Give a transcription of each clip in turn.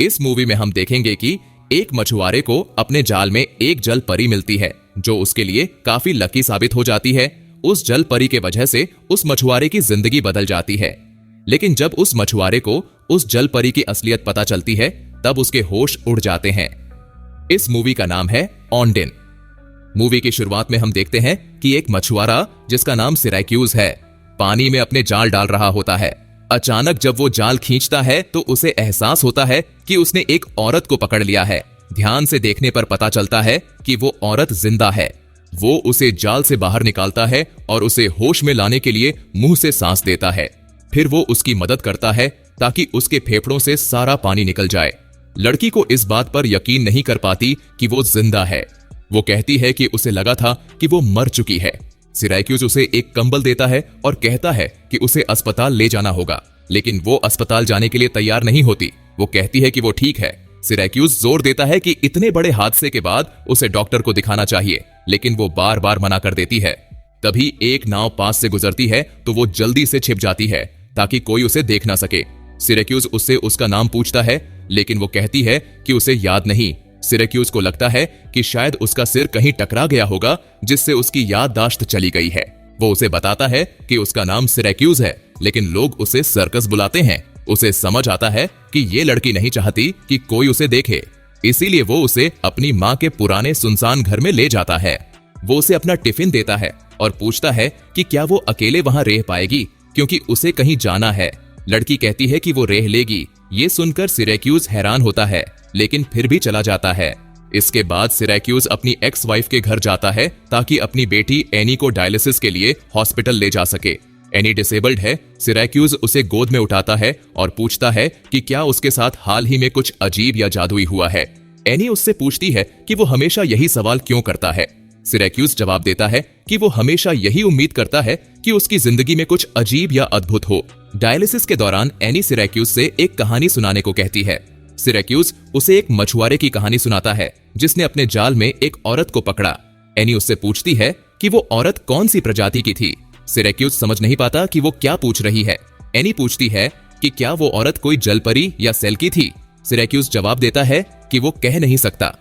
इस मूवी में हम देखेंगे कि एक मछुआरे को अपने जाल में एक जल परी मिलती है जो उसके लिए काफी लकी साबित हो जाती है। उस जल परी के वजह से उस मछुआरे की जिंदगी बदल जाती है। लेकिन जब उस मछुआरे को उस जल परी की असलियत पता चलती है तब उसके होश उड़ जाते हैं। इस मूवी का नाम है ऑनडिन। मूवी की शुरुआत में हम देखते हैं कि एक मछुआरा जिसका नाम सिरैक्यूज है पानी में अपने जाल डाल रहा होता है। अचानक जब वो जाल खींचता है तो उसे एहसास होता है कि उसने एक औरत को पकड़ लिया है। ध्यान से देखने पर पता चलता है कि वो औरत जिंदा है। वो उसे जाल से बाहर निकालता है और उसे होश में लाने के लिए मुंह से सांस देता है। फिर वो उसकी मदद करता है ताकि उसके फेफड़ों से सारा पानी निकल जाए। लड़की को इस बात पर यकीन नहीं कर पाती कि वो जिंदा है। वो कहती है कि उसे लगा था कि वो मर चुकी है। सिरैक्यूज उसे एक कंबल देता है और कहता है कि उसे अस्पताल ले जाना होगा, लेकिन वो अस्पताल जाने के लिए तैयार नहीं होती। वो कहती है कि वो ठीक है। सिरैक्यूज जोर देता है कि इतने बड़े हादसे के बाद उसे डॉक्टर को दिखाना चाहिए, लेकिन वो बार बार मना कर देती है। तभी एक नाव पास से गुजरती है तो वो जल्दी से छिप जाती है ताकि कोई उसे देख ना सके। सिरैक्यूज उससे उसका नाम पूछता है, लेकिन वो कहती है कि उसे याद नहीं। सिरैक्यूज को लगता है कि शायद उसका सिर कहीं टकरा गया होगा जिससे उसकी याददाश्त चली गई है। वो उसे बताता है कि उसका नाम सिरैक्यूज है, लेकिन लोग उसे सर्कस बुलाते हैं। उसे समझ आता है कि ये लड़की नहीं चाहती कि कोई उसे देखे, इसीलिए वो उसे अपनी माँ के पुराने सुनसान घर में ले जाता है। वो उसे अपना टिफिन देता है और पूछता है कि क्या वो अकेले वहां रह पाएगी, क्योंकि उसे कहीं जाना है। लड़की कहती है कि वो रह लेगी। ये सुनकर सिरैक्यूज हैरान होता है, लेकिन फिर भी चला जाता है। इसके बाद सिरैक्यूज अपनी एक्स वाइफ के घर जाता है ताकि अपनी बेटी एनी को डायलिसिस के लिए हॉस्पिटल ले जा सके। एनी डिसेबल्ड है। सिरैक्यूज उसे गोद में उठाता है और पूछता है कि क्या उसके साथ हाल ही में कुछ अजीब या जादुई हुआ है। एनी उससे पूछती है कि वो हमेशा यही सवाल क्यों करता है। सिरैक्यूज जवाब देता है कि वो हमेशा यही उम्मीद करता है कि उसकी जिंदगी में कुछ अजीब या अद्भुत हो। डायलिसिस के दौरान एनी सिरैक्यूज से एक कहानी सुनाने को कहती है। सिरैक्यूज उसे एक मछुआरे की कहानी सुनाता है जिसने अपने जाल में एक औरत को पकड़ा। एनी उससे पूछती है कि वो औरत कौन सी प्रजाति की थी। सिरैक्यूज समझ नहीं पाता कि वो क्या पूछ रही है। एनी पूछती है कि क्या वो औरत कोई जलपरी या सेल की थी। सिरैक्यूज जवाब देता है कि वो कह नहीं सकता।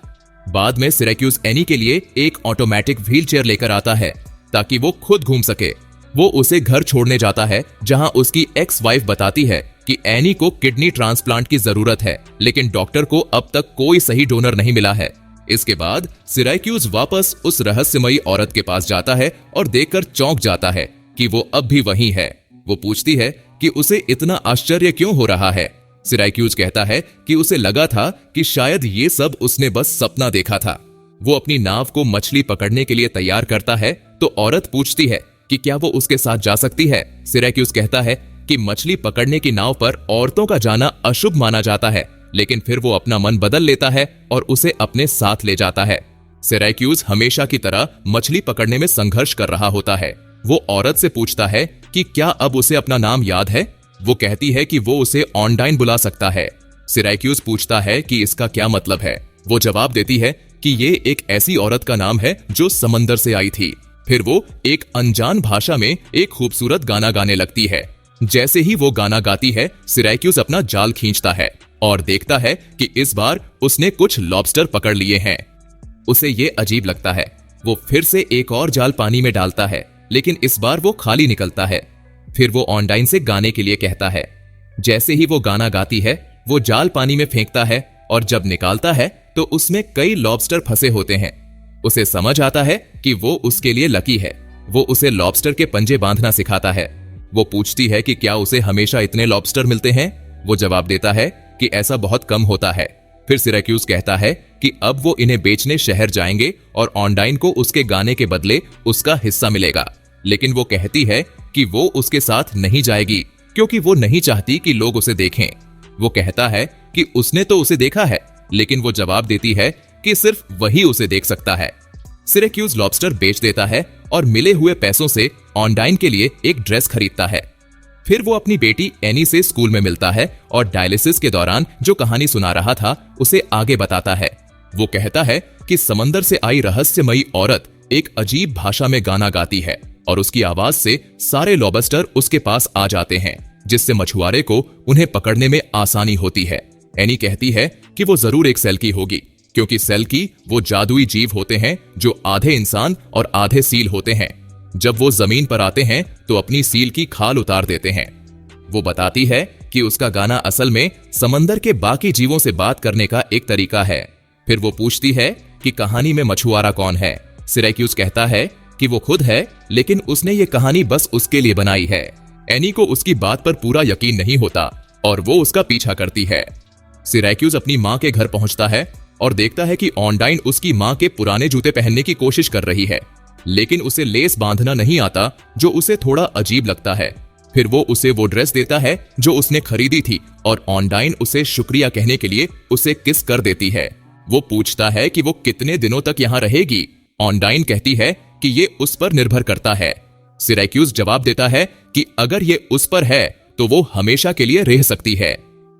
बाद में सिरैक्यूज एनी के लिए एक ऑटोमेटिक व्हीलचेयर लेकर आता है ताकि वो खुद घूम सके। वो उसे घर छोड़ने जाता है जहां उसकी एक्स वाइफ बताती है कि एनी को किडनी ट्रांसप्लांट की जरूरत है, लेकिन डॉक्टर को अब तक कोई सही डोनर नहीं मिला है। इसके बाद सिरैक्यूज वापस उस रहस्यमयी औरत के पास जाता है और देखकर चौंक जाता है कि वो अब भी वहीं है। वो पूछती है कि उसे इतना आश्चर्य क्यों हो रहा है। सिरैक्यूज कहता है कि उसे लगा था कि शायद ये सब उसने बस सपना देखा था। वो अपनी नाव को मछली पकड़ने के लिए तैयार करता है तो औरत पूछती है कि क्या वो उसके साथ जा सकती है। सिरैक्यूज कहता है कि मछली पकड़ने की नाव पर औरतों का जाना अशुभ माना जाता है, लेकिन फिर वो अपना मन बदल लेता है और उसे अपने साथ ले जाता है। सिरैक्यूज हमेशा की तरह मछली पकड़ने में संघर्ष कर रहा होता है। वो औरत से पूछता है कि क्या अब उसे अपना नाम याद है। वो कहती है कि वो उसे ऑनडाइन बुला सकता है। सिरैक्यूज पूछता है कि इसका क्या मतलब है। वो जवाब देती है कि ये एक ऐसी औरत का नाम है जो समंदर से आई थी। फिर वो एक अनजान भाषा में एक खूबसूरत गाना गाने लगती है। जैसे ही वो गाना गाती है, सिरैक्यूज अपना जाल खींचता है और देखता है कि इस बार उसने कुछ लॉबस्टर पकड़ लिए हैं। उसे ये अजीब लगता है। वो फिर से एक और जाल पानी में डालता है, लेकिन इस बार वो खाली निकलता है। फिर वो ऑनडाइन से गाने के लिए कहता है। जैसे ही वो गाना गाती है, वो जाल पानी में फेंकता है और जब निकालता है तो उसमें कई लॉबस्टर फंसे होते हैं। उसे समझ आता है कि वो उसके लिए लकी है। वो उसे लॉबस्टर के पंजे बांधना सिखाता है। वो पूछती है कि क्या उसे हमेशा इतने लॉबस्टर मिलते हैं। वो जवाब देता है कि ऐसा बहुत कम होता है। फिर सिरैक्यूज कहता है कि अब वो इन्हें बेचने शहर जाएंगे और ऑनडाइन को उसके गाने के बदले उसका हिस्सा मिलेगा। लेकिन वो कहती है कि वो उसके साथ नहीं जाएगी क्योंकि वो नहीं चाहती कि लोग उसे देखें। वो कहता है कि उसने तो उसे देखा है, लेकिन वो जवाब देती है कि सिर्फ वही उसे देख सकता है। सिरैक्यूज लॉबस्टर बेच देता है और मिले हुए पैसों से ऑनडाइन के लिए एक ड्रेस खरीदता है। फिर वो अपनी बेटी एनी से स्कूल में मिलता है और डायलिसिस के दौरान जो कहानी सुना रहा था उसे आगे बताता है। वो कहता है कि समंदर से आई रहस्यमयी औरत एक अजीब भाषा में गाना गाती है और उसकी आवाज से सारे लॉबस्टर उसके पास आ जाते हैं, जिससे मछुआरे को उन्हें पकड़ने में आसानी होती है। एनी कहती है कि वो जरूर एक सेल्की होगी, क्योंकि सेल्की वो जादुई जीव होते हैं जो आधे इंसान और आधे सील होते हैं। जब वो जमीन पर आते हैं तो अपनी सील की खाल उतार देते हैं। वो बताती है कि उसका गाना असल में समंदर के बाकी जीवों से बात करने का एक तरीका है। फिर वो पूछती है कि कहानी में मछुआरा कौन है। सिरैक्यूज कहता है कि वो खुद है, लेकिन उसने ये कहानी बस उसके लिए बनाई है। एनी को उसकी बात पर पूरा यकीन नहीं होता और वो उसका पीछा करती है। सिरैक्यूज अपनी माँ के घर पहुंचता है और देखता है कि ऑनडाइन उसकी माँ के पुराने जूते पहनने की कोशिश कर रही है, लेकिन उसे लेस बांधना नहीं आता, जो उसे थोड़ा अजीब लगता है। फिर वो उसे वो ड्रेस देता है जो उसने खरीदी थी और ऑनडाइन उसे शुक्रिया कहने के लिए उसे किस कर देती है। वो पूछता है कि वो कितने दिनों तक यहाँ रहेगी। ऑनडाइन कहती है कि ये उस पर निर्भर करता है। सिरैक्यूज जवाब देता है कि अगर ये उस पर है तो वो हमेशा के लिए रह सकती है।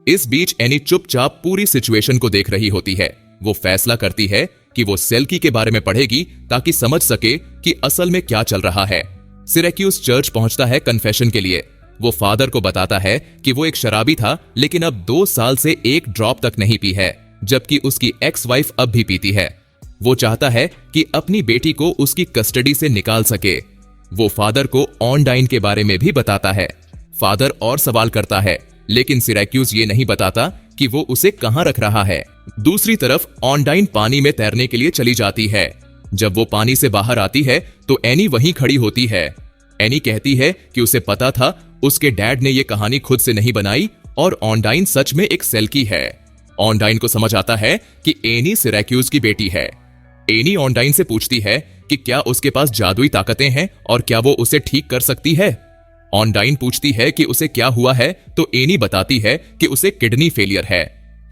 इस बीच एनी चुपचाप पूरी सिचुएशन को देख रही होती है। वो फैसला करती है कि वो सेल्की के बारे में पढ़ेगी ताकि समझ सके कि असल में क्या चल रहा है। सिरैक्यूज चर्च पहुंचता है कन्फेशन के लिए। वो फादर को बताता है कि वो एक शराबी था, लेकिन अब 2 साल से एक ड्रॉप तक नहीं पी है, जबकि उसकी एक्स वाइफ अब भी पीती है। वो चाहता है कि अपनी बेटी को उसकी कस्टडी से निकाल सके। वो फादर को ऑनडाइन के बारे में भी बताता है। फादर और सवाल करता है, लेकिन सिरैक्यूज ये नहीं बताता कि वो उसे कहां रख रहा है। दूसरी तरफ ऑनडाइन पानी में तैरने के लिए चली जाती है। जब वो पानी से बाहर आती है तो एनी वहीं खड़ी होती है। एनी कहती है कि उसे पता था उसके डैड ने ये कहानी खुद से नहीं बनाई और ऑनडाइन सच में एक सेल्की है। ऑनडाइन को समझ आता है कि एनी सिरैक्यूज की बेटी है। एनी ऑनडाइन से पूछती है कि क्या उसके पास जादुई ताकतें हैं और क्या वो उसे ठीक कर सकती है। ऑनडाइन पूछती है कि उसे क्या हुआ है तो एनी बताती है कि उसे किडनी फेलियर है।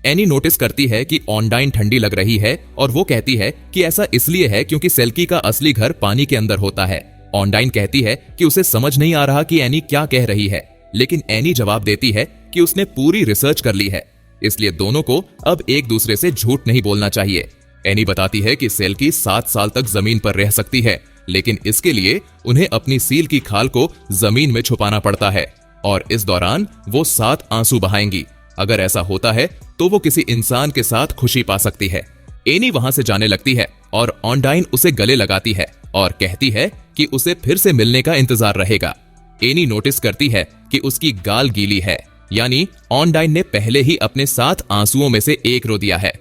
एनी नोटिस करती है कि ऑनडाइन ठंडी लग रही है और वो कहती है कि ऐसा इसलिए है क्योंकि सेल्की का असली घर पानी के अंदर होता है। ऑनडाइन कहती है कि उसे समझ नहीं आ रहा कि एनी क्या कह रही है, लेकिन एनी जवाब देती है कि उसने पूरी रिसर्च कर ली है, इसलिए दोनों को अब एक दूसरे से झूठ नहीं बोलना चाहिए। एनी बताती है कि सेल्की 7 साल तक जमीन पर रह सकती है, लेकिन इसके लिए उन्हें अपनी सील की खाल को जमीन में छुपाना पड़ता है और इस दौरान वो 7 आंसू बहाएंगी। अगर ऐसा होता है तो वो किसी इंसान के साथ खुशी पा सकती है। एनी वहां से जाने लगती है और ऑनडाइन उसे गले लगाती है और कहती है कि उसे फिर से मिलने का इंतजार रहेगा। एनी नोटिस करती है कि उसकी गाल गीली है, यानी ऑनडाइन ने पहले ही अपने 7 आंसुओं में से एक रो दिया है।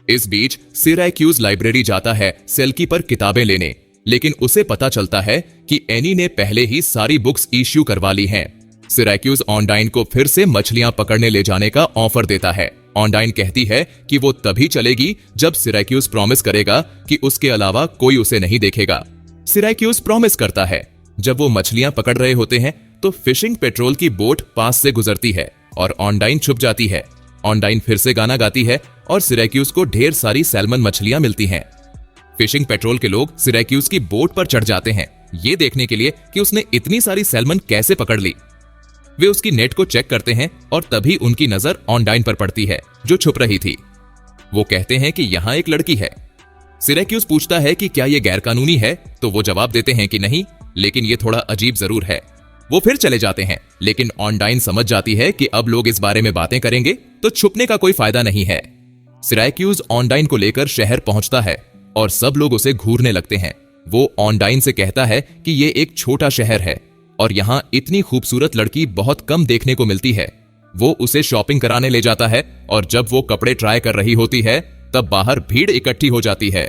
इस बीच सिरैक्यूज लाइब्रेरी जाता है सेल्की पर किताबें लेने, लेकिन उसे पता चलता है कि एनी ने पहले ही सारी बुक्स इश्यू करवा ली हैं। सिरैक्यूज ऑनडाइन को फिर से मछलियां पकड़ने ले जाने का ऑफर देता है। ऑनडाइन कहती है कि वो तभी चलेगी जब सिरैक्यूज प्रॉमिस करेगा कि उसके अलावा कोई उसे नहीं देखेगा। सिरैक्यूज प्रॉमिस करता है। जब वो मछलियां पकड़ रहे होते हैं तो फिशिंग पेट्रोल की बोट पास से गुजरती है और ऑनडाइन छुप जाती है। ऑनडाइन फिर से गाना गाती है और सिरैक्यूज को ढेर सारी सैल्मन मछलियां मिलती हैं। फिशिंग पेट्रोल के लोग सिरैक्यूज की बोट पर चढ़ जाते हैं, ये देखने के लिए कि उसने इतनी सारी सैल्मन कैसे पकड़ ली। वे उसकी नेट को चेक करते हैं और तभी उनकी नजर ऑनडाइन पर पड़ती है, जो छुप रही थी। वो कहते हैं कि यहाँ एक लड़की है। सिरैक्यूज पूछता है कि क्या ये गैरकानूनी है, तो वो जवाब देते हैं कि नहीं, लेकिन ये थोड़ा अजीब जरूर है। वो फिर चले जाते हैं, लेकिन ऑनडाइन समझ जाती है कि अब लोग इस बारे में बातें करेंगे तो छुपने का कोई फायदा नहीं है। सिरैक्यूज ऑनडाइन को लेकर शहर पहुंचता है और सब लोग उसे घूरने लगते हैं। वो ऑनडाइन से कहता है कि ये एक छोटा शहर है और यहाँ इतनी खूबसूरत लड़की बहुत कम देखने को मिलती है। वो उसे शॉपिंग कराने ले जाता है और जब वो कपड़े ट्राई कर रही होती है तब बाहर भीड़ इकट्ठी हो जाती है।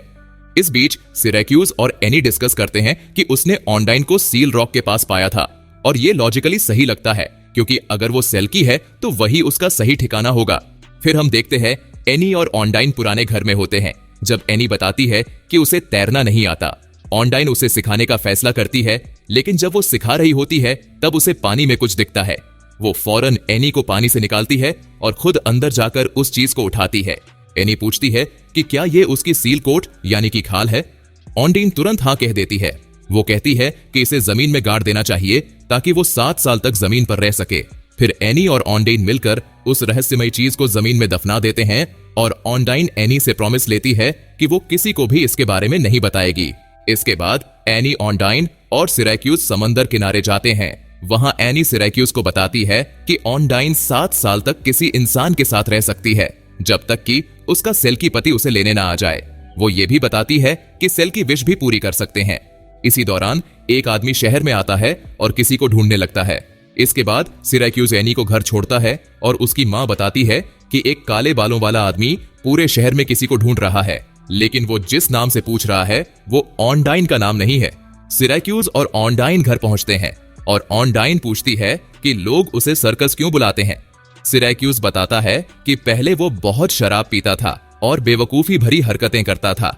इस बीच सिरैक्यूज और एनी डिस्कस करते हैं कि उसने ऑनडाइन को सील रॉक के पास पाया था और ये लॉजिकली सही लगता है, क्योंकि अगर वो सेल्की है तो वही उसका सही ठिकाना होगा। फिर हम देखते हैं एनी और ऑनडाइन पुराने घर में होते हैं। जब एनी बताती है कि उसे तैरना नहीं आता, ऑनडाइन उसे सिखाने का फैसला करती है, लेकिन जब वो सिखा रही होती है तब उसे पानी में कुछ दिखता है। वो फौरन एनी को पानी से निकालती है और खुद अंदर जाकर उस चीज को उठाती है। एनी पूछती है कि क्या ये उसकी सील कोट यानी कि खाल है। ऑनडाइन तुरंत हाँ कह देती है। वो कहती है कि इसे जमीन में गाड़ देना चाहिए ताकि वो 7 साल तक जमीन पर रह सके। फिर एनी और ऑनडाइन मिलकर उस रहस्यमय चीज को जमीन में दफना देते हैं और ऑनडाइन एनी से प्रॉमिस लेती है कि वो किसी को भी इसके बारे में नहीं बताएगी। इसके बाद एनी, ऑनडाइन और सिरैक्यूज समंदर किनारे जाते हैं। वहां एनी सिरैक्यूज को बताती है कि ऑनडाइन 7 साल तक किसी इंसान के साथ रह सकती है जब तक कि उसका सेल्की पति उसे लेने ना आ जाए। वो ये भी बताती है कि सेल्की विश भी पूरी कर सकते हैं। इसी दौरान एक आदमी शहर में आता है और किसी को ढूंढने लगता है। इसके बाद सिराक्यूज एनी को घर छोड़ता है और उसकी मां बताती है कि एक काले बालों वाला आदमी पूरे शहर में किसी को ढूंढ रहा है, लेकिन वो जिस नाम से पूछ रहा है वो ऑनडाइन का नाम नहीं है। सिराक्यूज और ऑनडाइन घर पहुंचते हैं और ऑनडाइन पूछती है कि लोग उसे सर्कस क्यों बुलाते हैं। सिराक्यूज बताता है कि पहले वो बहुत शराब पीता था और बेवकूफी भरी हरकतें करता था।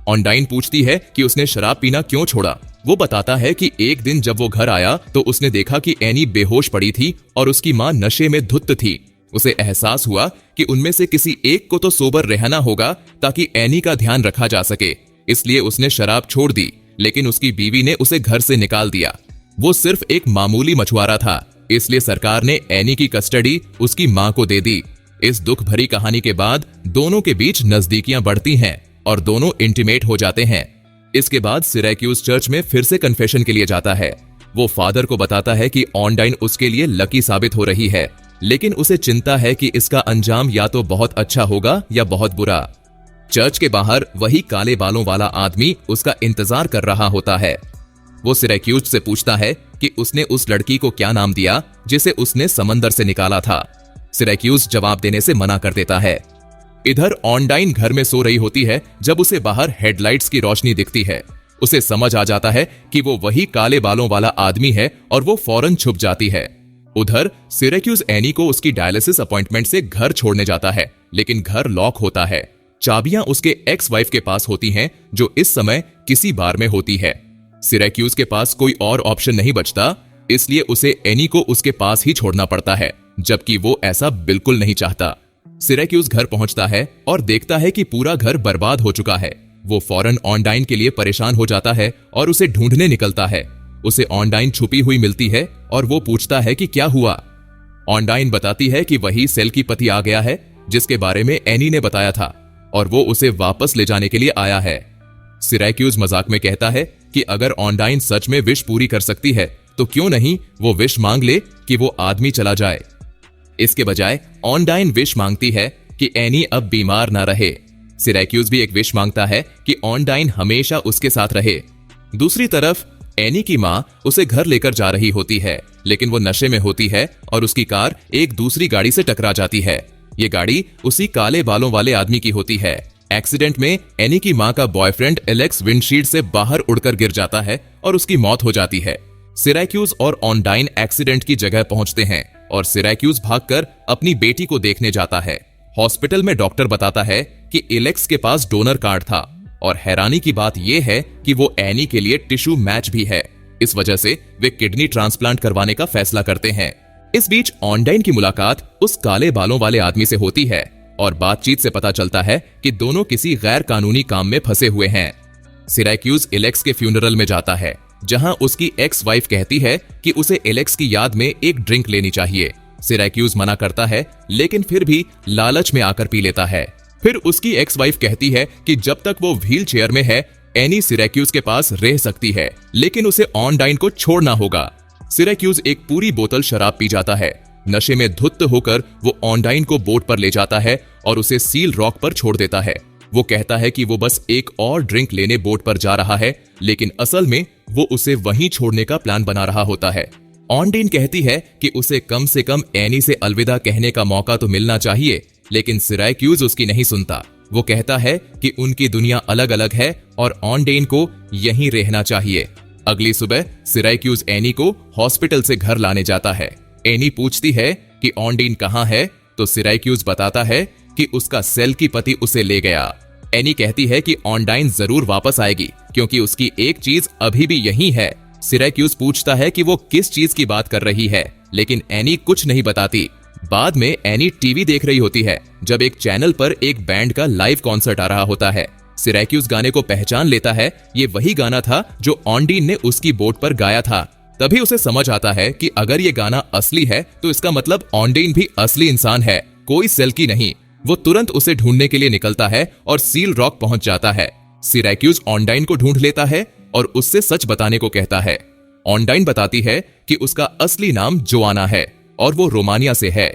ऑनडाइन पूछती है कि उसने शराब पीना क्यों छोड़ा। वो बताता है कि एक दिन जब वो घर आया तो उसने देखा कि एनी बेहोश पड़ी थी और उसकी मां नशे में धुत थी। उसे एहसास हुआ कि उनमें से किसी एक को तो सोबर रहना होगा ताकि एनी का ध्यान रखा जा सके, इसलिए उसने शराब छोड़ दी, लेकिन उसकी बीवी ने उसे घर से निकाल दिया। वो सिर्फ एक मामूली मछुआरा था, इसलिए सरकार ने एनी की कस्टडी उसकी मां को दे दी। इस दुख भरी कहानी के बाद दोनों के बीच नजदीकियां बढ़ती हैं और दोनों इंटीमेट हो जाते हैं। इसके बाद सिराक्यूज चर्च में फिर से कन्फेशन के लिए जाता है। वो फादर को बताता है कि ऑनडाइन उसके लिए लकी साबित हो रही है, लेकिन उसे चिंता है कि इसका अंजाम या तो बहुत अच्छा होगा या बहुत बुरा। चर्च के बाहर वही काले बालों वाला आदमी उसका इंतजार कर रहा होता है। वो सिराक्यूज से पूछता है कि उसने उस लड़की को क्या नाम दिया जिसे उसने समंदर से निकाला था। सिराक्यूज जवाब देने से मना कर देता है। इधर ऑनडाइन घर में सो रही होती है जब उसे बाहर हेडलाइट्स की रोशनी दिखती है। उसे समझ आ जाता है कि वो वही काले बालों वाला आदमी है और वो फौरन छुप जाती है। उधर सिराक्यूज एनी को उसकी डायलिसिस अपॉइंटमेंट से घर छोड़ने जाता है, लेकिन घर लॉक होता है। चाबियां उसके एक्स वाइफ के पास होती हैं, जो इस समय किसी बार में होती है। सिराक्यूज के पास कोई और ऑप्शन नहीं बचता, इसलिए उसे एनी को उसके पास ही छोड़ना पड़ता है, जबकि वो ऐसा बिल्कुल नहीं चाहता। सिराक्यूज घर पहुंचता है और देखता है कि पूरा घर बर्बाद हो चुका है। वो फौरन ऑनडाइन के लिए परेशान हो जाता है और उसे ढूंढने निकलता है। उसे ऑनडाइन छुपी हुई मिलती है और वो पूछता है कि क्या हुआ। ऑनडाइन बताती है कि वही सेल्की पति आ गया है जिसके बारे में एनी ने बताया था और वो उसे वापस ले जाने के लिए आया है। सिराक्यूज मजाक में कहता है कि अगर ऑनडाइन सच में विश पूरी कर सकती है तो क्यों नहीं वो विश मांग ले कि वो आदमी चला जाए। इसके बजाय ऑनडाइन विश मांगती है कि एनी अब बीमार ना रहे। सिराक्यूज भी एक विश मांगता है कि ऑनडाइन हमेशा उसके साथ रहे। दूसरी तरफ एनी की मां उसे घर लेकर जा रही होती है, लेकिन वो नशे में होती है और उसकी कार एक दूसरी गाड़ी से टकरा जाती है। ये गाड़ी उसी काले बालों वाले आदमी की होती है। एक्सीडेंट में एनी की मां का बॉयफ्रेंड एलेक्स विंडशील्ड से बाहर उड़कर गिर जाता है और उसकी मौत हो जाती है। सिराक्यूज और ऑनडाइन एक्सीडेंट की जगह पहुंचते हैं और सिराक्यूज भागकर अपनी बेटी को देखने जाता है। हॉस्पिटल में डॉक्टर बताता है कि एलेक्स के पास डोनर कार्ड था और हैरानी की बात यह है कि वो एनी के लिए टिश्यू मैच भी है। इस वजह से वे किडनी ट्रांसप्लांट करवाने का फैसला करते हैं। इस बीच ऑनडाइन की मुलाकात उस काले बालों वाले आदमी से होती है और बातचीत से पता चलता है कि दोनों किसी गैर कानूनी काम में फंसे हुए हैं। सिराक्यूज एलेक्स के फ्यूनरल में जाता है, जहां उसकी एक्स वाइफ कहती है कि उसे एलेक्स की याद में एक ड्रिंक लेनी चाहिए। सिराक्यूज मना करता है, लेकिन फिर भी लालच में आकर पी लेता है। फिर उसकी एक्स वाइफ कहती है कि जब तक वो व्हील चेयर में है एनी सिराक्यूज के पास रह सकती है, लेकिन उसे ऑनडाइन को छोड़ना होगा। सिराक्यूज एक पूरी बोतल शराब पी जाता है। नशे में धुत होकर वो ऑनडाइन को बोट पर ले जाता है और उसे सील रॉक पर छोड़ देता है। वो कहता है कि वो बस एक और ड्रिंक लेने बोट पर जा रहा है, लेकिन असल में वो उसे वहीं छोड़ने का प्लान बना रहा होता है। ऑनडाइन कहती है कि उसे कम से कम एनी से अलविदा कहने का मौका तो मिलना चाहिए, लेकिन सिराक्यूज उसकी नहीं सुनता। वो कहता है कि उनकी दुनिया अलग अलग है और ऑनडाइन को यहीं रहना चाहिए। अगली सुबह सिराक्यूज एनी को हॉस्पिटल से घर लाने जाता है। एनी पूछती है कि ऑनडाइन कहाँ है, तो सिराक्यूज बताता है कि उसका सेल्की पति उसे ले गया। एनी कहती है कि ऑनडाइन जरूर वापस आएगी क्योंकि उसकी एक चीज अभी भी यही है। सिराक्यूज पूछता है कि वो किस चीज की बात कर रही है, लेकिन एनी कुछ नहीं बताती। बाद में एनी टीवी देख रही होती है जब एक चैनल पर एक बैंड का लाइव कॉन्सर्ट आ रहा होता है। सिराक्यूज गाने को पहचान लेता है, ये वही गाना था जो ऑनडाइन ने उसकी बोट पर गाया था। तभी उसे समझ आता है कि अगर ये गाना असली है तो इसका मतलब ऑनडाइन भी असली इंसान है, कोई सेल्की नहीं। वो तुरंत उसे ढूंढने के लिए निकलता है और सील रॉक पहुंच जाता है। सिराक्यूज ऑनडाइन को ढूंढ लेता है और उससे सच बताने को कहता है। ऑनडाइन बताती है कि उसका असली नाम जोआना है और वो रोमानिया से है।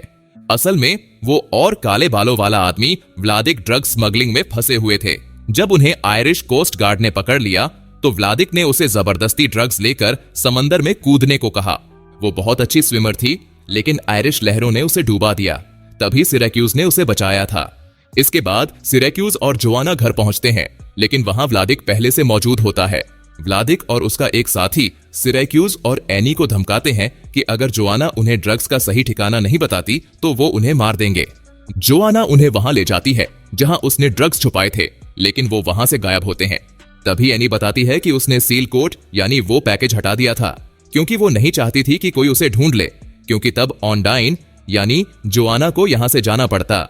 असल में वो और काले बालों वाला आदमी व्लादिक ड्रग स्मगलिंग में फंसे हुए थे। जब उन्हें आयरिश कोस्ट गार्ड ने पकड़ लिया तो व्लादिक ने उसे जबरदस्ती ड्रग्स लेकर समंदर में कूदने को कहा। वो बहुत अच्छी स्विमर थी, लेकिन आयरिश लहरों ने उसे डूबा दिया। तभी सिरैक्यूज ने उसे बचाया था। इसके बाद सिरैक्यूज और जोआना घर पहुंचते हैं, लेकिन वहां व्लादिक पहले से मौजूद होता है। व्लादिक और उसका एक साथी सिरैक्यूज और एनी को धमकाते हैं कि अगर जोआना उन्हें ड्रग्स का सही ठिकाना नहीं बताती तो वो उन्हें मार देंगे। जोआना उन्हें वहां ले जाती है जहां उसने ड्रग्स छुपाए थे, लेकिन वो वहां से गायब होते हैं। तभी एनी बताती है कि उसने सील कोट यानी वो पैकेज हटा दिया था, क्योंकि वो नहीं चाहती थी कि कोई उसे ढूंढ ले, क्योंकि तब ऑनडाइन यानी जोआना को यहां से जाना पड़ता।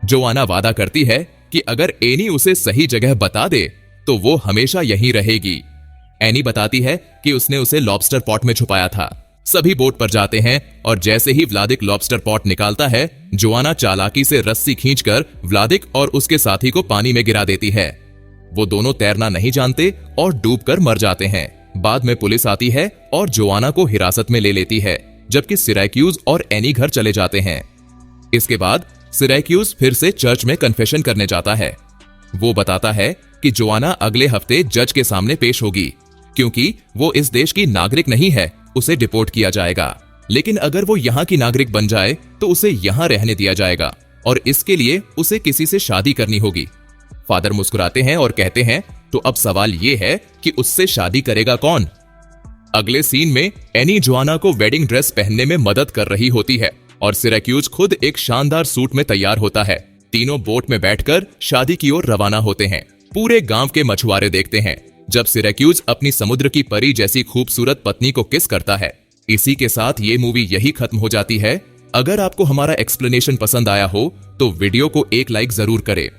जोआना वादा करती है कि अगर एनी उसे सही जगह बता दे तो वो हमेशा यहीं रहेगी। एनी बताती है कि उसने उसे लॉबस्टर पॉट में छुपाया था। सभी बोट पर जाते हैं और जैसे ही व्लादिक लॉबस्टर पॉट निकालता है, जोआना चालाकी से रस्सी खींचकर व्लादिक और उसके साथी को पानी में गिरा देती है। वो दोनों तैरना नहीं जानते और डूबकर मर जाते हैं। बाद में पुलिस आती है और जोआना को हिरासत में ले लेती है, जबकि सिरैक्यूज और एनी घर चले जाते हैं। इसके बाद सिरैक्यूज फिर से चर्च में कन्फेशन करने जाता है। वो बताता है कि जोआना अगले हफ्ते जज के सामने पेश होगी, क्योंकि वो इस देश की नागरिक नहीं है, उसे डिपोर्ट किया जाएगा। लेकिन अगर वो यहाँ की नागरिक बन जाए तो उसे यहाँ रहने दिया जाएगा और इसके लिए उसे किसी से शादी करनी होगी। फादर मुस्कुराते हैं और कहते हैं, तो अब सवाल ये है कि उससे शादी करेगा कौन? अगले सीन में एनी जोआना को वेडिंग ड्रेस पहनने में मदद कर रही होती है और सिरैक्यूज खुद एक शानदार सूट में तैयार होता है। तीनों बोट में बैठकर शादी की ओर रवाना होते हैं। पूरे गांव के मछुआरे देखते हैं जब सिरैक्यूज अपनी समुद्र की परी जैसी खूबसूरत पत्नी को किस करता है। इसी के साथ ये मूवी यही खत्म हो जाती है। अगर आपको हमारा एक्सप्लेनेशन पसंद आया हो तो वीडियो को एक लाइक जरूर करें।